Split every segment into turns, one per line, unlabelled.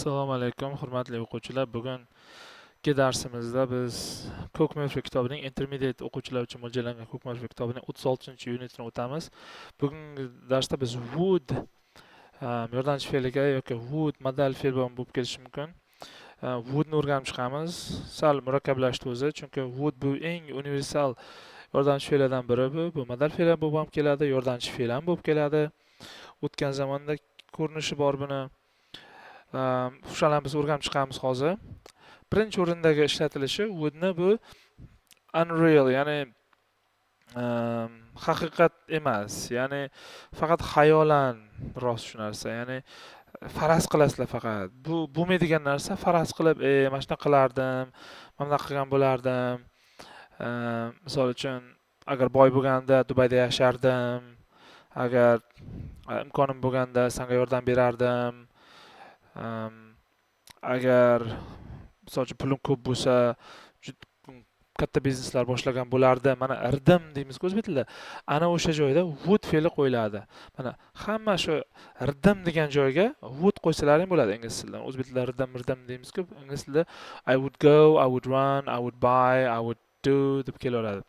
Assalomu alaykum, hurmatli o'quvchilar. Bugungi darsimizda biz Cook Murphy kitobining Intermediate o'quvchilar uchun mo'ljallangan Cook Murphy kitobining 36-unitini o'tamiz. Bugungi darsda biz would yordamchi fe'liga yoki would modal fe'l bilan bo'lib kelishi mumkin. Wouldni o'rganib chiqamiz. Sal murakkablashdi o'zi, chunki would bu eng universal yordamchi fe'llardan biri bu. Bu modal fe'l ham bo'lib keladi, yordamchi fe'l ham bo'lib keladi. O'tgan zamonda ko'rinishi bor buni. Shularni biz o'rganib chiqamiz hozir. Birinchi o'rindagi ishlatilishi wouldni bu unreal, ya'ni haqiqat emas, ya'ni faqat xayolan rost shu narsa, ya'ni faraz qilasizlar faqat. Bu bo'lmaydigan narsa, faraz qilib, mana shuni qilardim, mana bunaqa qilgan bo'lardim. Misol uchun, agar boy bo'lganda Dubayda yashardim, agar imkonim bo'lganda senga yordam berardim. Agar misol uchun pulim ko'p bo'lsa, katta bizneslar boshlagan bo'lardi. Mana irdim deymiz-ku o'zbek tilida. Ana o'sha joyda would fe'li qo'yiladi. Mana hamma shu irdim degan joyga would qo'ysalaring bo'ladi ingliz tilida. O'zbek tilida irdim deymiz-ku, ingliz tilida I would go, I would run, I would buy, I would do deb kelaveradi.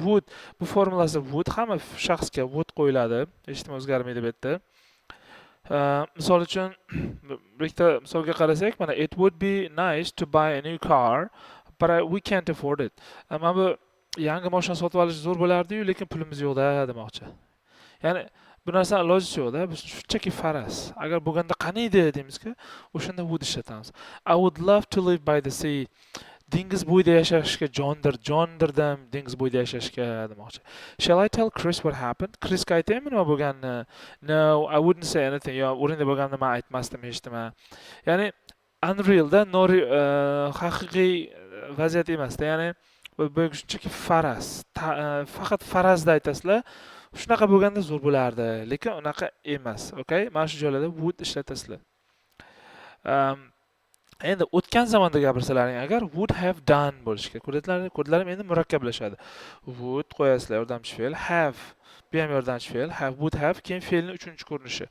Would bu formulasi would hamma shaxsga would qo'yiladi. Hech nima o'zgarmaydi bu yerda. Misol uchun bitta misolga qarasak, mana it would be nice to buy a new car, but we can't afford it. Mana bu yangi mashina sotib olish zo'r bo'lardi-yu, lekin pulimiz yo'q-da demoqchi. Ya'ni bu narsa ilojisi yo'q-da, biz shunchaki faraz. Agar bo'lganda qaniydi deymiz-ku, o'shanda would ishlatamiz. I would love to live by the sea. Dengiz bo'yida yashashga jondirdim dengiz bo'yida yashashga demoqchi. Shall I tell Chris what happened? Chrisga aytaymi nima bo'lganini? No, I wouldn't say anything. Yo, o'rinda bo'lganini men aytmasdim, hech nima. Ya'ni unreal da, haqiqiy vaziyat emas-da. Ya'ni bu shunchaki faraz. Faqat farazda aytasizlar. Shunaqa bo'lganda zo'r bo'lardi, lekin unaqa emas. Okay? Mana shu joylarda would ishlatasizlar. Endi o'tgan zamonda gapirsalaring agar would have done bo'lishi kerak. Kodlarim endi murakkablashadi. Would qo'yasizlar yordamchi fe'l, have bu ham yordamchi fe'l, have would have keyin fe'lning uchinchi ko'rinishi.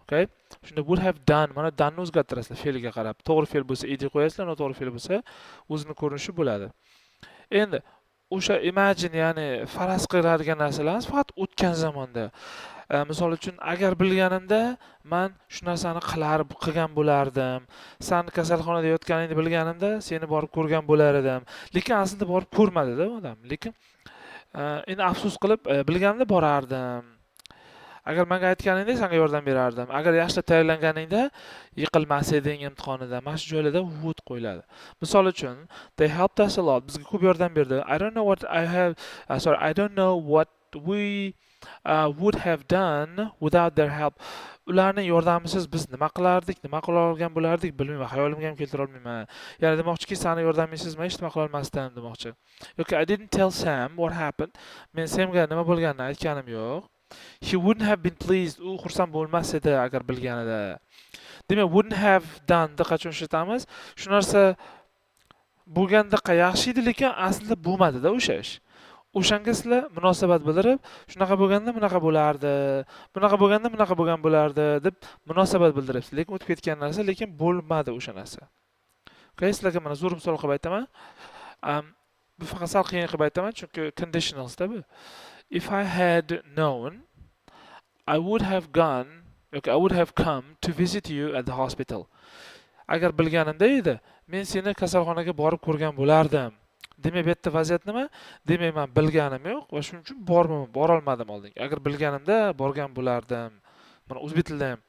Okay? Shunda would have done, mana done ni o'zgartirasizlar fe'liga qarab. To'g'ri fe'l bo'lsa ed qo'yasizlar, noto'g'ri fe'l bo'lsa o'zining ko'rinishi bo'ladi. Endi o'sha imagine, ya'ni faraz qiladigan narsalarimiz faqat o'tgan zamonda. Misol uchun, agar bilganimda men shu narsani qilgan bo'lardim. Sen kasalxonada yotganingni bilganimda seni borib ko'rgan bo'lar edim. Lekin aslida borib ko'rmadi-da odam. Lekin endi afsus qilib bilganimda borardim. Agar menga aytganingda senga yordam berardim. Agar yaxshilab tayyorlanganingda yiqilmas eding imtihonida. Mana shu joylarda would qo'yiladi. Misol uchun, they helped us a lot. Bizga ko'p yordam berdi. I don't know what we would have done without their help. Ularning yordamisiz biz nima qilardik, nima qila olgan bo'lardik bilmayman, xayolimga ham keltira olmayman. Ya'ni demoqchiki, seni yordamingsiz men hech nima qila olmasdim demoqchi. Yoki I didn't tell Sam what happened. Men Samga nima bo'lganini aytganim yo'q. He wouldn't have been pleased. U xursand bo'lmas edi agar bilganida. Demak, wouldn't have done da qachon ishlatamiz? Shu narsa bo'lganda yaxshi edi, lekin aslida bo'lmadi-da o'sha ish. O'shanga sizlar munosabat bildirib, shunaqa bo'lganda bunaqa bo'lardi, bunaqa bo'lganda bunaqa bo'lgan bo'lardi deb munosabat bildiribsiz. Lekin o'tib ketgan narsa, lekin bo'lmadi o'sha narsa. Okay, sizlarga mana zo'r misol qilib aytaman. Bu faqat sal qiyin qilib aytaman, chunki conditionals-da bu. If I had known, I would have gone, okay, I would have come to visit you at the hospital. Agar bilganimda edi, men seni kasalxonaga borib ko'rgan bo'lardim. Demak, bu yerda vaziyat nima? Demak, men bilganim yo'q va shuning uchun bora olmadim oldinga. Agar bilganimda borgan bo'lardim. Mana o'zbek tilida ham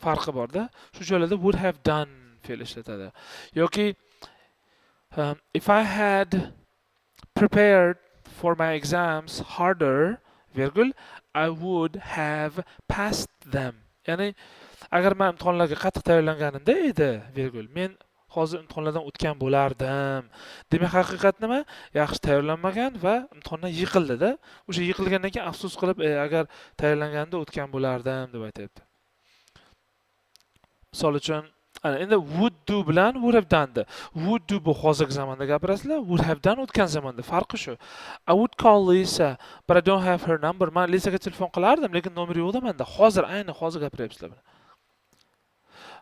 farqi bor-da. Shu joylarda would have done fe'l ishlatadi. Yoki if I had prepared for my exams harder, I would have passed them. Ya'ni agar men imtihonlarga qattiq tayyorlanganimda edi, men hozir imtihonlardan o'tgan bo'lardim. Demak, haqiqat nima? Yaxshi tayyorlanmagan va imtihondan yiqildi-da. O'sha yiqilgandan keyin afsus qilib, agar tayyorlanganimda o'tgan bo'lardim deb aytayapti. Misol uchun, endi would do bilan would have done da. Would do bu hozirgi zamonda gapirasizlar, would have done o'tgan zamonda. Farqi shu. I would call Lisa, but I don't have her number. Men Lisaga telefon qilardim, lekin nomeri yo'q-da menda. Hozir, ayni hozir gapiryapsizlar.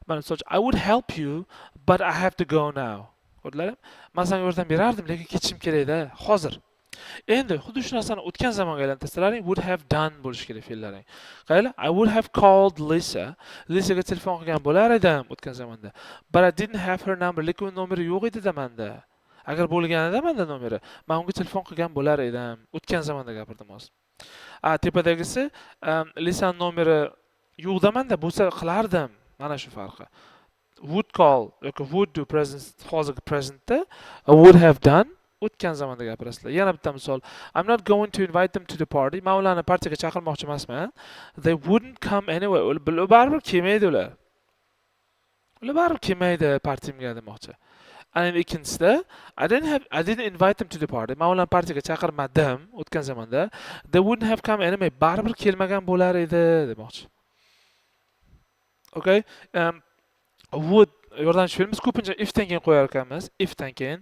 Mana misol uchun I would help you but I have to go now. Ko'rdinglarmi? Men senga yordam berardim, lekin ketishim kerak-da, hozir. Endi xuddi shu narsani o'tgan zamonga aylantirsalaring would have done bo'lishi kerak fe'llaring. Qaranglar, I would have called Lisa. Lisaga telefon qilgan bo'lar edim o'tgan zamonda. But I didn't have her number. Lekin nomeri yo'q edi-da menda. Agar bo'lganida menda nomeri, men unga telefon qilgan bo'lar edim. O'tgan zamonda gapirdim hozir. Tepadagisi Lisa nomeri yo'qda menda, bo'lsa qilardim. Mana shu farqi. Would call yoki would do present hozirgi presentda would have done o'tgan zamonda gapirasizlar. Yana bitta misol. I'm not going to invite them to the party. Men ularni partiyaga chaqirmoqchi emasman. They wouldn't come anyway. Ular baribir kelmaydi ular. Ular baribir kelmaydi partiyamga demoqchi. Ana ikkinchisida I didn't invite them to the party. Men ularni partiyaga chaqirmadim o'tgan zamonda. They wouldn't have come anyway. Baribir kelmagan bo'lar edi demoqchi. Okay? Would yordamchi fe'limiz ko'pincha if dan keyin qo'yar ekanmiz. If dan keyin.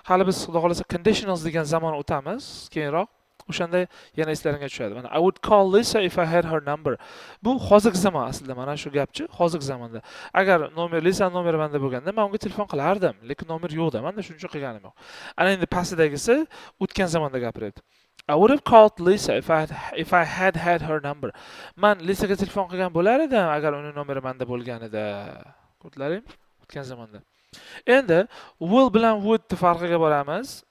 Hali biz xudo xolasa conditionals degan zamon o'tamiz keyinroq. O'shanda yana eslaringga tushadi. Mana I would call Lisa if I had her number. Bu hozirgi zamon aslida mana shu gapchi, hozirgi zamonda. Agar Lisa nomeri menda bo'lganda, men unga telefon qilardim, lekin nomer yo'qda. Menda shuning uchun qilganim yo'q. Ana endi pastdagisi o'tgan zamonda gapiryapti. I would have called Lisa if I had her number. Men Lisaga telefon qilgan bo'lar edim agar uning nomeri menda bo'lganida. Ko'rdinglarmi? O'tgan zamonda. Endi will bilan would farqiga boramiz.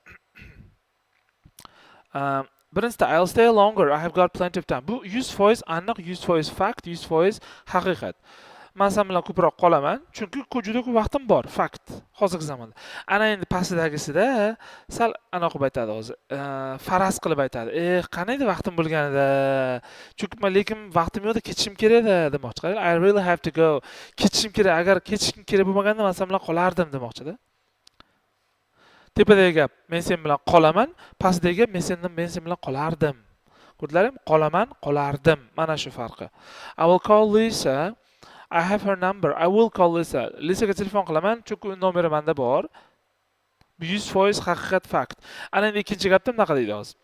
Birinchisi I'll stay longer. I have got plenty of time. Bu 100% aniq, 100% fact, 100% haqiqat. Men sen bilan ko'proq qolaman, chunki juda ko'p vaqtim bor, fakt. Hozirgi zamonda. Ana endi pastidagisida sal anaqa qilib aytadi hozir. Faraz qilib aytadi. Qanday vaqtim bo'lganida, chunki men lekin vaqtim yo'qda ketishim kerak-da demoqchi. I really have to go. Ketishim kerak. Agar ketishim kerak bo'lmaganda men sen bilan qolardim demoqchi-da. Tepadagi gap, men sen bilan qolaman, pastdagi gap, men sen bilan qolardim. Ko'rdinglarmi? Qolaman, qolardim. Mana shu farqi. I will call Lisa. I have her number. I will call Lisa. Lisaga telefon qilaman, chunki uning nomeri menda bor. 100% haqiqat fakt. Ana endi ikkinchi gapda bunaqa deydi hozir.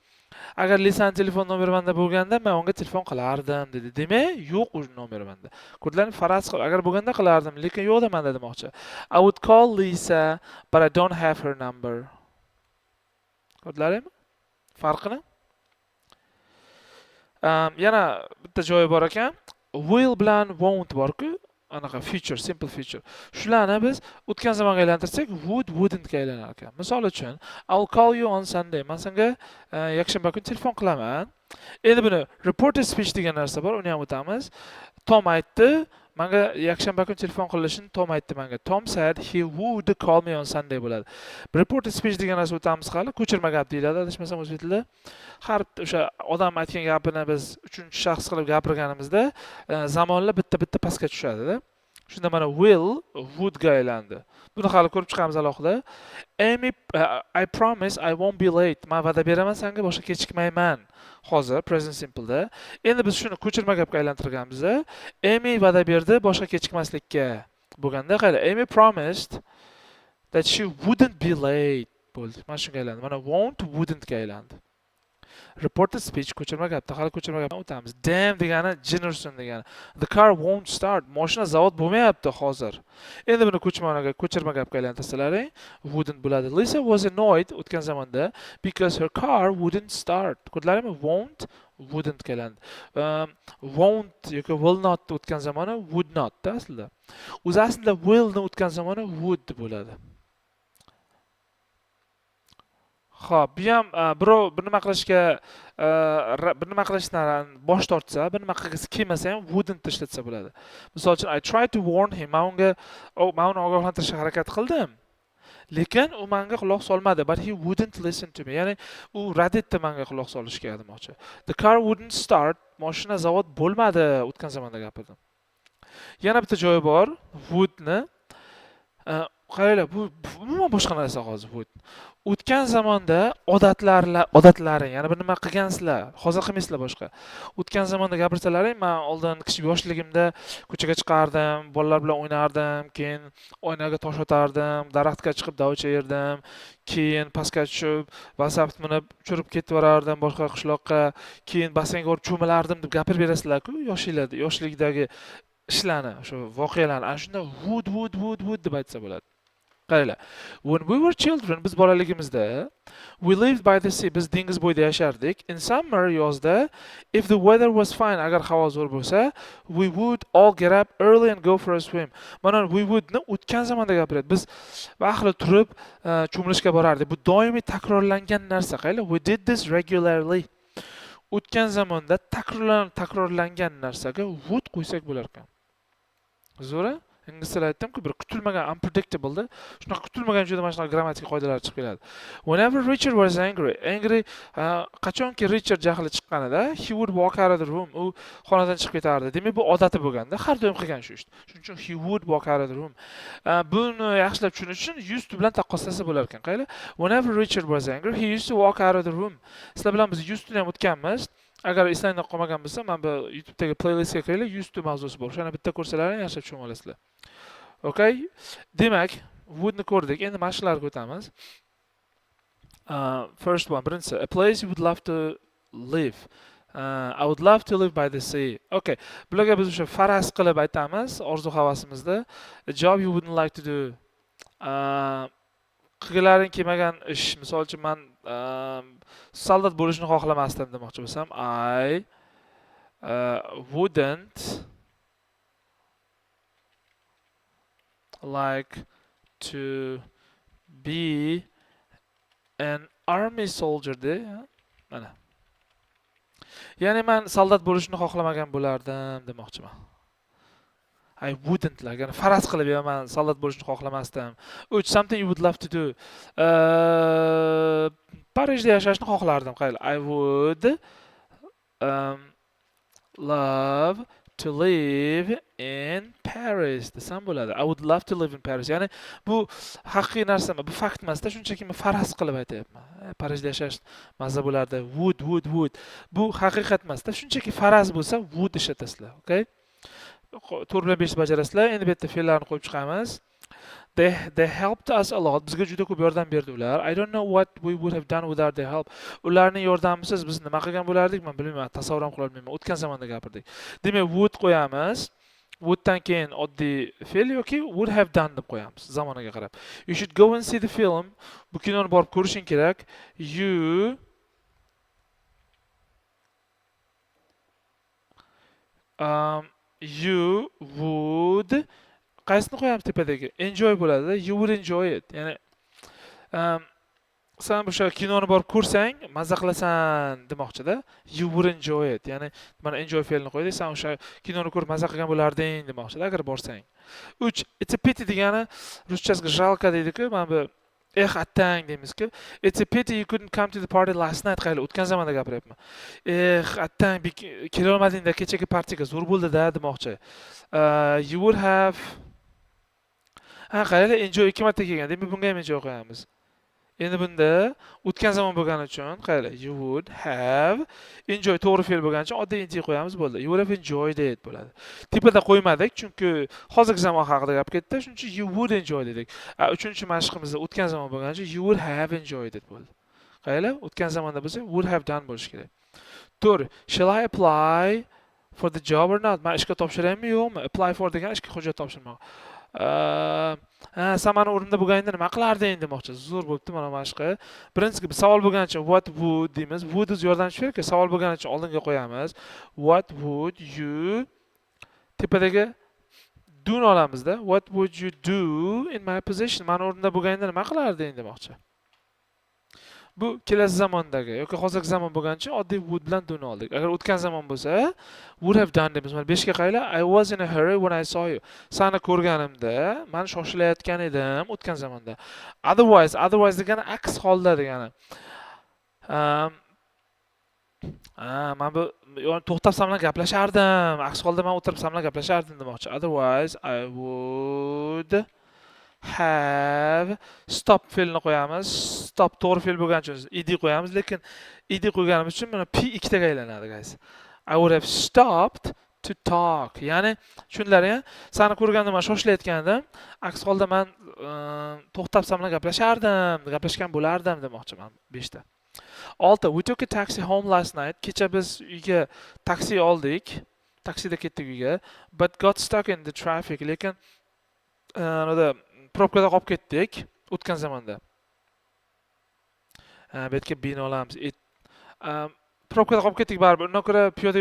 Agar Lisaning telefon nomeri menda bo'lganda, men unga telefon qilardim dedi. Demak, yo'q u nomeri menda. Ko'rdinglarmi? Faraz qil. Agar bo'lganda qilardim, lekin yo'qda menda demoqchi. I would call Lisa, but I don't have her number. Ko'rdinglarmi? Farqini? Yana bitta joyi bor ekan. Will bilan won't bor-ku, anaqa future, simple future. Shularni biz o'tgan zamonga aylantirsak, would, wouldn't ga aylanar ekan. Misol uchun, I'll call you on Sunday. Men senga yakshanba kuni telefon qilaman. Endi buni reported speech degan narsa bor, uni ham o'tamiz. Tom aytdi, menga yakshanba kuni telefon qilishini Tom aytdi menga. Tom said he would call me on Sunday bo'ladi. Reported speech degan narsa o'tamiz hali, ko'chirma gap deyiladi, adashmasam o'zbek tilida. Har o'sha odam aytgan gapini biz uchinchi shaxs qilib gapirganimizda zamonlar bitta-bitta pastga tushadi-da. Shunda mana will would ga aylandi. Buni hali ko'rib chiqamiz alohida. Amy, I promise I won't be late. Men va'da beraman senga boshqa kechikmayman. Hozir present simple da. Endi biz shuni ko'chirma gapga aylantirganmiz. Amy va'da berdi boshqa kechikmaslikka. Bo'lganda qayda Amy promised that she wouldn't be late bo'ldi. Mana shunga aylandi. Mana won't wouldn't ga aylandi. Reported speech ko'chirma gapda hali ko'chirma gapdan o'tamiz. Damn degani Jennerson degani. The car won't start. Mashina zavod bo'lmayapti hozir. Endi buni ko'chirma gapga aylantirsalaring, wouldn't bo'ladi. Lisa was annoyed o'tgan zamonda because her car wouldn't start. Ko'rdinglarmi? Won't wouldn't keladi. Won't yoki will not o'tgan zamoni would not da aslida. O'zi aslida will ni o'tgan zamoni would bo'ladi. Xo'p, bu ham birov bir nima qilishdan bosh tortsa, bir nima qilgisi kelmasa ham wouldn't ishlatsa bo'ladi. Misol uchun I tried to warn him. Men uni ogohlantirishga harakat qildim. Lekin u menga quloq solmadi, but he wouldn't listen to me. Ya'ni u rad etdi menga quloq solishga demoqchi. The car wouldn't start. Mashina zavod bo'lmadi, o'tgan zamonda gapirdim. Yana bitta joyi bor, would-ni. Qaranglar, bu umuman boshqa narsa hozir would. O'tgan zamonda odatlari, ya'ni bir nima qilgansizlar, hozir qilmaysizlar boshqa. O'tgan zamonda gapirsalaring, men oldin kichik yoshligimda ko'chaga chiqardim, bolalar bilan o'ynardim, keyin oynaga tosh otardim, daraxtga chiqib davcha yerdim, keyin pastga tushib, WhatsApp minib uchirib ketib borardim boshqa qishloqqa, keyin basseynga borib cho'milardim deb gapirib berasizlar-ku, yoshlikdagi ishlarni, o'sha voqealarni ana shunda would deb aytsa bo'ladi. Qaranglar. When we were children, biz bolaligimizda, we lived by the sea, biz dengiz bo'yida yashardik. In summer, yozda, if the weather was fine, agar havo zo'r bo'lsa, we would all get up early and go for a swim. Mana we would ni o'tgan zamonda gapiryapti. Biz vaqtli turib cho'milishga borardik. Bu doimiy takrorlangan narsa. Qaranglar, we did this regularly. O'tgan zamonda takrorlangan narsaga would qo'ysak bo'lar ekan. Zo'ra? Ingliz tilida aytdimku, bir kutilmagan unpredictable da. Shunaqa kutilmagan joyda mana shunaqa grammatik qoidalar chiqib keladi. Whenever Richard was angry, qachonki Richard jahli chiqqanida, he would walk out of the room. U xonadan chiqib ketardi. Demak, bu odati bo'lganda, har doim qilgan shu ishni. Shuning uchun he would walk out of the room. Buni yaxshilab tushunish uchun used to bilan taqqoslasa bo'lar ekan. Qaranglar. Whenever Richard was angry, he used to walk out of the room. Sizlar bilan biz used to ham o'tganmiz. Agar eslangda qolmagan bo'lsa, mana bu YouTube'dagi playlistga kiringlar, used to mavzusi bor. O'shani bitta ko'rsalaring, yaxshilab tushunib olasizlar. Okay? Demak, would ni ko'rdik. Endi mana shularga o'tamiz. First one, birinchisi, a place you would love to live. I would love to live by the sea. Okay. Bularga biz o'sha faraz qilib aytamiz, orzu-havasimizda. A job you wouldn't like to do. Qilgalaring kelmagan ish. Misol uchun men soldat bo'lishni xohlamasdim demoqchi bo'lsam, I wouldn't like to be an army soldier de. Mana. Ya'ni men soldat bo'lishni xohlamagan bo'lardim demoqchiman. I wouldn't like, ya'ni faraz qilib, men soldat bo'lishni xohlamasdim. Uch, something you would love to do. Parijda yashashni xohlardim. Qayli, I would love to live in Paris desam bo'ladi. I would love to live in Paris. Ya'ni bu haqiqiy narsa emas, bu fakt emas-da, shunchaki men faraz qilib aytayapman. Parijda yashash mazza bo'lardi. Would. Bu haqiqat emas-da, shunchaki faraz bo'lsa would ishlatasizlar, okay? 4/5 bajarasizlar. Endi bu yerda fe'llarni qo'yib chiqamiz. They helped us a lot. Bizga juda ko'p yordam berdi ular. I don't know what we would have done without their help. Ularning yordamisiz biz nima qilgan bo'lardik? Men bilmayman, tasavvur ham qila olmayman. O'tgan zamonda gapirdik. Demak, would qo'yamiz. Would-dan keyin oddiy fe'l yoki would have done deb qo'yamiz zamoniga qarab. You should go and see the film. Bu kinoni borib ko'rishing kerak. You would, qaysini qo'yamiz tepadagi? Enjoy bo'ladi. You would enjoy it. Ya'ni sen o'sha kinoni borib ko'rsang, mazza qilasan demoqchi-da. You would enjoy it. Ya'ni mana enjoy fe'lini qo'ydik. Sen o'sha kinoni ko'rib mazza qilgan bo'larding demoqchi-da agar borsang. 3. It's a pity degani ruschasiga жалко deydi-ku. Mana bu attang deymiz-ku. It's a pity you couldn't come to the party last night. Qayli o'tgan zamonda gapiryapman. Attang kela olmading-da kechagi partiyaga, zo'r bo'ldi-da demoqchi. You would have qayli enjoy 2 marta kelgan. Demak, bunga ham enjoy qo'yamiz. Endi bunda o'tgan zamon bo'lgani uchun qayli you would have enjoy to'g'ri fe'l bo'lgani uchun oddiy int qo'yamiz bo'ldi. You would have enjoyed it bo'ladi. Tepada qo'ymadik chunki hozirgi zamon haqida gap ketdi. Shuning uchun you would enjoy dedik. Uchinchi mashqimizda o'tgan zamon bo'lgani uchun you would have enjoyed it bo'ldi. Qayli o'tgan zamonda bo'lsa would have done bo'lishi kerak. 4. Shall I apply for the job or not? Men ishga topshiraymi yo'qmi? Apply for degan ishga hujjat topshirmoq. Sen mani o'rnimda bo'lganingda nima qilarding demoqchi. Zo'r bo'pti mana mashqi. Birinchisi savol bo'lgani uchun what would deymiz. Would o'z yordamchi beradi. Savol bo'lgani uchun oldinga qo'yamiz. What would you tepadagi do ni olamizda. What would you do in my position? Mani o'rnimda bo'lganingda nima qilarding demoqchi. Bu kelasi zamondagi yoki hozirgi zamon bo'lgani uchun oddiy would bilan do ni oldik. Agar o'tgan zamon bo'lsa, would have done deymiz. Mana 5 ga qayla I was in a hurry when I saw you. Seni ko'rganimda men shoshilayotgan edim o'tgan zamonda. Otherwise degani aks holda degani. Men bu to'xtab sen bilan gaplashardim. Aks holda men o'tirib sen bilan gaplashardim demoqchi. Otherwise I would have stop fe'lini qo'yamiz. Stop to'g'ri fe'l bo'lgani uchun ed qo'yamiz, lekin ed qo'yganimiz uchun mana p ikkitaga aylanadi, guys. I would have stopped to talk. Ya'ni tushundilar-a? Seni ko'rganda men shoshilayotgan edim. Aks holda men to'xtab sen bilan gaplashardim, gaplashgan bo'lardim demoqchiman 5 ta. 6. We took a taxi home last night. Kecha biz uyga taksi oldik. taksida ketdik uyga, but got stuck in the traffic. Lekin nada probkada qolib ketdik o'tgan zamonda. Bu yerga been olamiz. Probkada qolib ketdik baribir. Undan ko'ra piyoda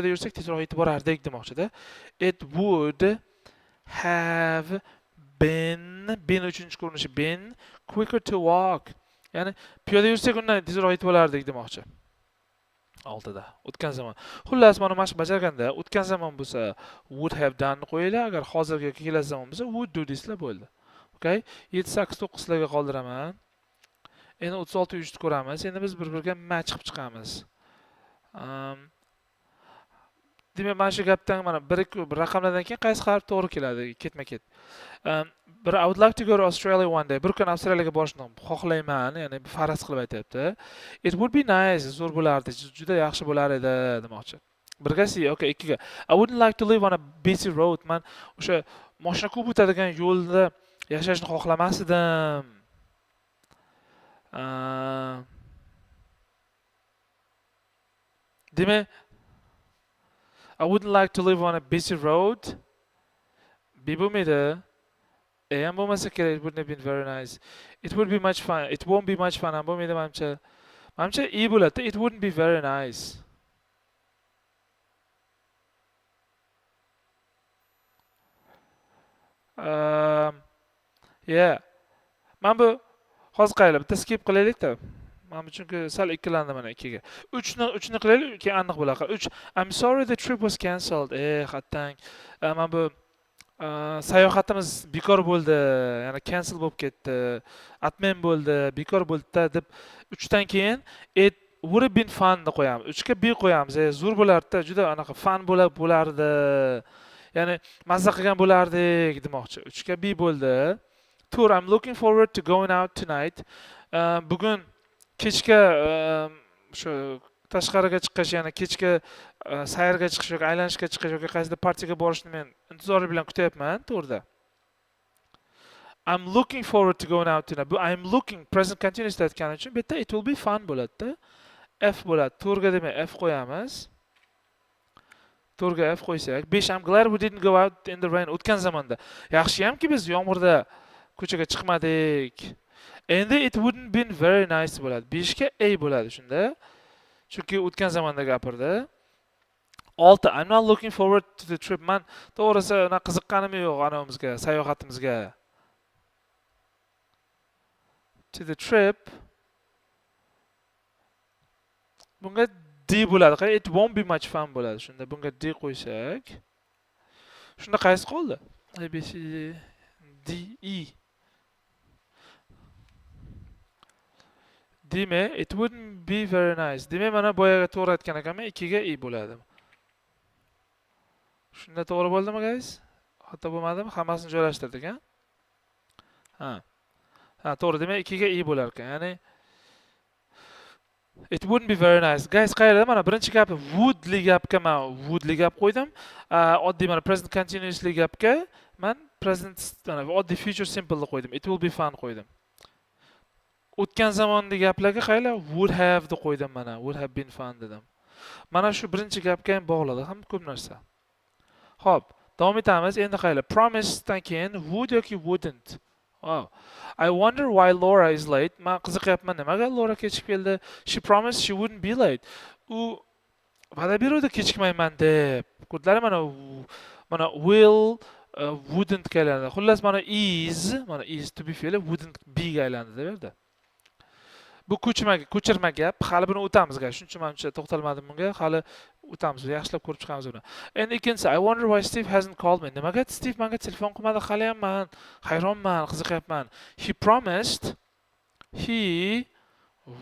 yursak tezroq yetib borardik demoqchida. It would have been uchinchi ko'rinishi been quicker to walk. Ya'ni piyoda yursak undan tezroq yetib olardik demoqchi. Oltida. O'tgan zamon. Xullas, mana mashq bajarganda o'tgan zamon bo'lsa would have done ni qo'yinglar. Agar hozirgi yoki kelasi zamon bo'lsa would do deysizlar bo'ldi. Okay? 7 8 9 sizlarga qoldiraman. Endi 36 3 ni ko'ramiz. Endi biz bir-biriga match qilib chiqamiz. Demak, mana shu gapdan mana bir raqamlardan keyin qaysi harf to'g'ri keladi, ketma-ket. I would like to go to Australia one day. Bir kun Avstraliyaga borishni xohlayman, ya'ni faraz qilib aytyapti. It would be nice, zo'r bo'lardi, juda yaxshi bo'lar edi demoqchi. Birga C, okay, ikkiga. I wouldn't like to live on a busy road. Men o'sha mashina ko'p o'tadigan yo'lda yashashni xohlamas edim. Demak, I wouldn't like to live on a busy road. B bo'lmaydi. Ham bo'lmasa kerak, it wouldn't have been very nice. It would be much fun. It won't be much fun. Ham bo'lmaydi menimcha. Menimcha E bo'ladi. It wouldn't be very nice. Yeah. Men bu hozir qaylar bitta skip qilaylik-da. Men chunki sal ikkilandim mana 2 ga. 3 ni qilaylik, keyin aniq bo'lar. 3. I'm sorry the trip was cancelled. Xattang. Men bu sayohatimiz bekor bo'ldi, ya'ni cancel bo'lib ketdi, atmen bo'ldi, bekor bo'ldi-da deb 3 dan keyin it would have been fun deb qo'yamiz. 3 ga B qo'yamiz. Zo'r bo'lardi-da, juda anaqa fun bo'lardi. Ya'ni mazza qilgan bo'lardik demoqchi. 3 ga B bo'ldi. Tour, I'm looking forward to going out tonight. Bugun kechga shu tashqariga chiqish, ya'ni kechga sayrga chiqish yoki aylanishga chiqish yoki qaysidir partiyaga borishni men intizorlik bilan kutyapman to'g'rida. I'm looking forward to going out tonight. Bu I'm looking present continuous aytgani uchun bu yerda it will be fun bo'ladi-da. F bo'ladi. To'rga demak F qo'yamiz. To'rga F qo'ysak, 5 I'm glad we didn't go out in the rain. O'tgan zamonda. Yaxshiyamki biz yomg'irda ko'chaga chiqmadik. Endi it wouldn't been very nice bo'ladi. 5 ga A bo'ladi shunda. Chunki o'tgan zamonda gapirdi. 6 I'm not looking forward to the trip. Men to'g'risi una qiziqqanim yo'q anavimizga, sayohatimizga. To the trip. Bunga D bo'ladi. It won't be much fun bo'ladi. Shunda bunga D qo'ysak. Shunda qaysi qoldi? A B C D E. Demak, it wouldn't be very nice. Demak, mana boyaga to'g'ri aytgan ekanman, 2 ga E bo'ladi. Shunda to'g'ri bo'ldimi, guys? Xato bo'lmadimi? Hammasini joylashtirdik, ha? Ha, to'g'ri. Demak, 2 ga E bo'lar ekan. Ya'ni it wouldn't be very nice. Guys, qayerda mana birinchi gapni would-li gapga men would-li gap qo'ydim. Oddiy mana present continuously gapga men present oddiy future simple ni qo'ydim. It will be fun qo'ydim. O'tgan zamondagi gaplarga qaylar would have deb qo'ydim mana. Would have been fun dedim. Mana shu birinchi gapga ham bog'ladi, ham ko'p narsa. Xo'p, davom etamiz. Endi qaylar promise dan keyin would yoki wouldn't. Wow. I wonder why Laura is late. Men qiziqyapman, nimaga Laura kechikib keldi? She promised she wouldn't be late. U va'da beruvdi kechikmayman deb. Ko'rdinglarmi mana will wouldn't ga aylandi. Xullas mana is to be fe'li wouldn't be ga aylandi deb berdi. Bu ko'chirma gap. Hali buni o'tamiz, guys. Shuning uchun men uncha to'xtalmadim bunga. Hali o'tamiz, yaxshilab ko'rib chiqamiz buni. Endi ikkinchisi, I wonder why Steve hasn't called me. Nimaga Steve menga telefon qilmadi? Hali ham men hayronman, qiziqyapman. He promised he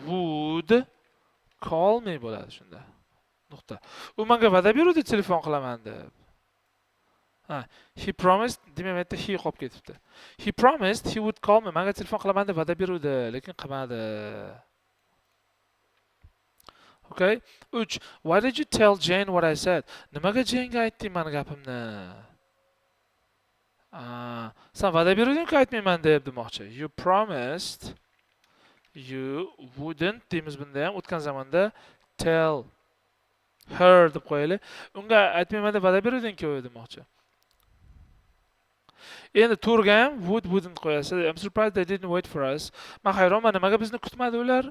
would call me bo'ladi shunda. Nuqta. U menga va'da berdi telefon qilaman deb. He promised, demak he qolib ketibdi. He promised he would call me. Menga telefon qilaman deb va'da berdi, lekin qilmadi. Okay? 3. Why did you tell Jane what I said? Nimaga Jane'ga aytding meni gapimni? Sen va'da berding-ku aytmayman deb demoqchi. You promised you wouldn't deymiz bunda ham o'tgan zamonda tell Her deb qo'yaylik. Unga aytmayman deb va'da beruvding-ku demoqchi. Endi turga ham wouldn't qo'yasiz. I'm surprised they didn't wait for us. Men hayronman, nimaga bizni kutmadi ular?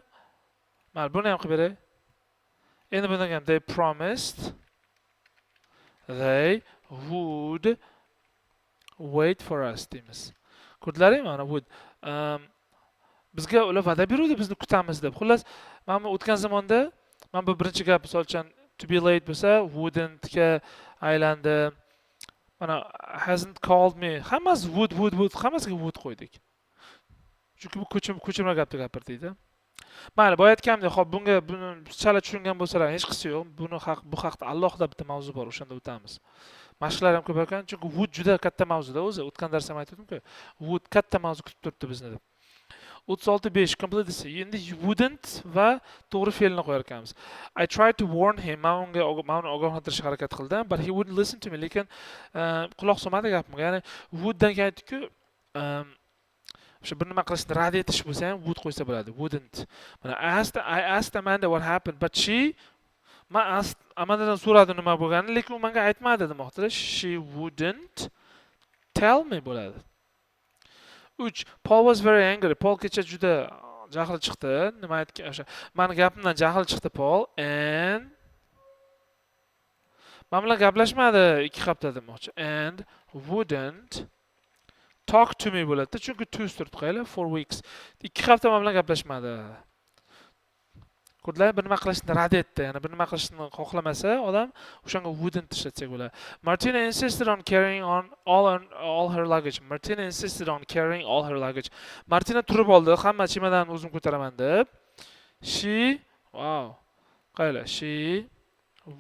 Mana buni ham qilib beray. Endi bundan ham they promised they would wait for us deymiz. Ko'rdinglarmi mana would. Bizga ular va'da beruvdi bizni kutamiz deb. Xullas, men o'tgan zamonda men bu birinchi gap misol uchun to be late bo'lsa wouldn't ga aylandi. Mana hasn't called me. Hammasi would hammasiga would qo'ydik. Chunki bu ko'chirma gapni gapirdik-da. Mayli, boya aytganimdek, xo'p, buni chala tushungan bo'lsalar hech qisi yo'q. Bu haqda alohida bitta mavzu bor, o'shanda o'tamiz. Mashqlar ham ko'p ekan, chunki would juda katta mavzuda o'zi. O'tgan darsda ham aytdim-ku, would katta mavzu kutib turibdi bizni deb. 36.5 completely. Endi wouldn't va to'g'ri fe'lni qo'yar ekanmiz. I tried to warn him. Men unga ogohlantirishga harakat qildim, but he wouldn't listen to me. Lekin quloq solmadi gapimga. Ya'ni would'dan keyin aytdi-ku, o'sha bir nima qilishni rad etish bo'lsa ham would qo'ysa bo'ladi. Wouldn't. Mana I asked Amanda what happened, but she Amandadan so'radi nima bo'lganini, lekin u menga aytmadi demoqda. She wouldn't tell me bo'ladi. 3. Paul was very angry. Paul kecha juda jahli chiqdi. Nima aytgan o'sha. Meni gapimdan jahli chiqdi Paul and men bilan gaplashmadi 2 hafta demoqchi. And wouldn't talk to me bo'ladi. Chunki to turib qo'yaylik 4 weeks. 2 hafta men bilan gaplashmadi. Ko'rdinglar, bir nima qilishni rad etdi. Ya'ni bir nima qilishni xohlamasa odam o'shanga wouldn't ishlatsak bo'ladi. Martina insisted on carrying on all her luggage. Martina insisted on carrying all her luggage. Martina turib oldi, hamma chemodanni o'zim ko'taraman deb. She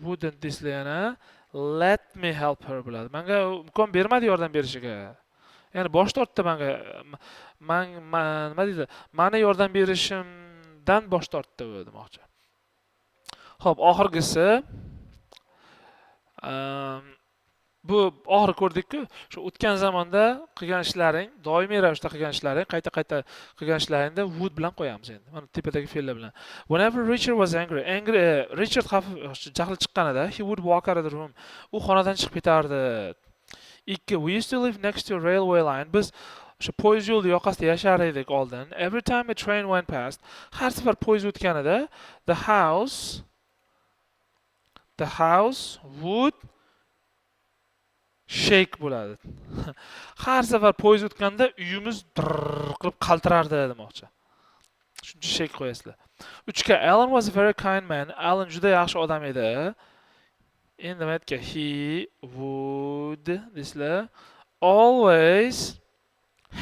wouldn't yana let me help her bo'ladi. Menga imkon bermadi yordam berishiga. Ya'ni bosh tortdi menga. Nima deydi? Meni yordam berishimdan bosh tortdi demoqchi. Xo'p, oxirgisi bu oxir ko'rdik-ku, shu o'tgan zamonda qilgan ishlaring, doimiy ravishda qilgan ishlaring, qayta-qayta qilgan ishlaringda would bilan qo'yamiz endi. Mana tepadagi fe'llar bilan. Whenever Richard was angry, Richard jahli chiqqanida, he would walk out of the room. U xonadan chiqib ketardi. 2. We used to live next to a railway line. Biz o'sha poyezd yo'li yoqasida yashar edik oldin. Every time a train went past, har safar poyezd o'tganida, the house would shake bo'ladi. Har safar poyezd o'tganda uyimiz qilib qaltirardi demoqchi. Shuncha shake qo'yasizlar. 3. Alan was a very kind man. Alan juda yaxshi odam edi. Endi aytga he would desizlar always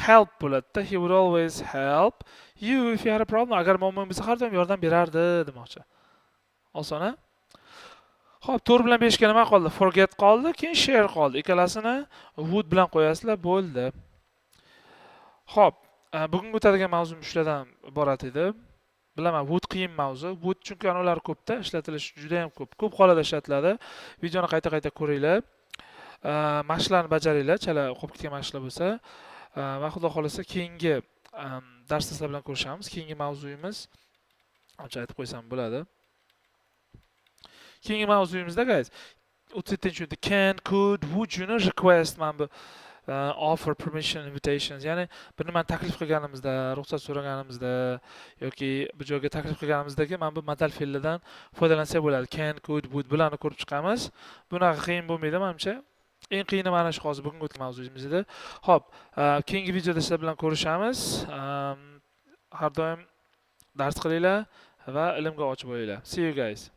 help bo'ladi. He would always help you if you had a problem. Agar muammo bo'lsa har doim yordam berardi demoqchi. Osona. Xo'p, 4 bilan 5 ga nima qoldi? Forget qoldi, keyin share qoldi. Ikkalasini would bilan qo'yasizlar, bo'ldi. Xo'p, bugungi o'tadigan mavzum shulardan iborat edi. Bilaman, would qiyin mavzu. Would chunki ular ko'pda, ishlatilishi juda ham ko'p. Ko'p hollarda ishlatiladi. Videoni qayta-qayta ko'ringlar. Mashqlarni bajaringlar, chala o'qib ketgan mashqlar bo'lsa. Va xudo xolasa keyingi darsda sizlar bilan ko'rishamiz. Keyingi mavzuyimiz ancha aytib qo'ysam bo'ladi. Keyingi mavzuyimizda guys 37-chi can, could, would you request mana bu offer, permission, invitations, ya'ni bir nimani taklif qilganimizda, ruxsat so'raganimizda yoki bir joyga taklif qilganimizdagi mana bu modal fe'llardan foydalansak bo'ladi. Can, could, would bularni ko'rib chiqamiz. Bunaqa qiyin bo'lmaydi menimcha. Eng qiyini mana shu hozir bugungi o'tgan mavzuyimiz edi. Xo'p, keyingi videoda sizlar bilan ko'rishamiz. Har doim dars qilinglar va ilmga och bo'linglar. See you guys.